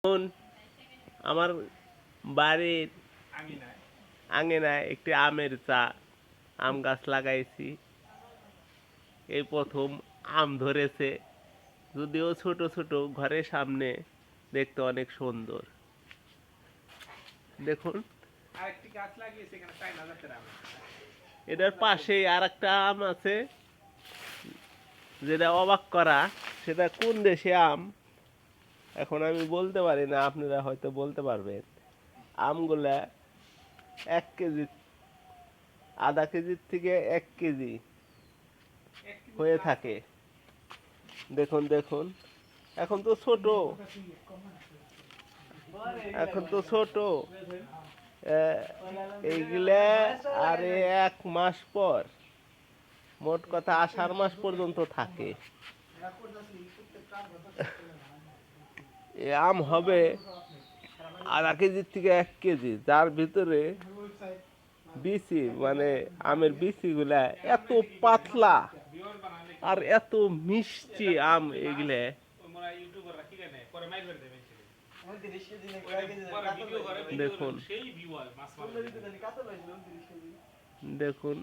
এখন আমার বাড়ির আঙিনায় একটি আম গাছ লাগাইছি। এই প্রথম আম ধরেছে, যদিও ছোট ছোট, ঘরের সামনে দেখতে অনেক সুন্দর। দেখুন, এটার পাশেই আর একটা আম আছে, যেটা অবাক করা। সেটা কোন দেশে আম এখন আমি বলতে পারি না, আপনারা হয়তো বলতে পারবেন। আমগুলা 1 কেজি, আধা কেজির থেকে 1 কেজি হয়ে থাকে। দেখুন দেখুন, এখন তো ছোট, এইগুলা আর 1 মাস পর, মোট কথা আষাঢ় মাস পর্যন্ত থাকে। এ আম হবে আধা কেজির থেকে 1 কেজি, যার ভিতরে বিচি, মানে আমের বিচিগুলা এত পাতলা আর এত মিষ্টি আম। এগুলা দেখুন দেখুন,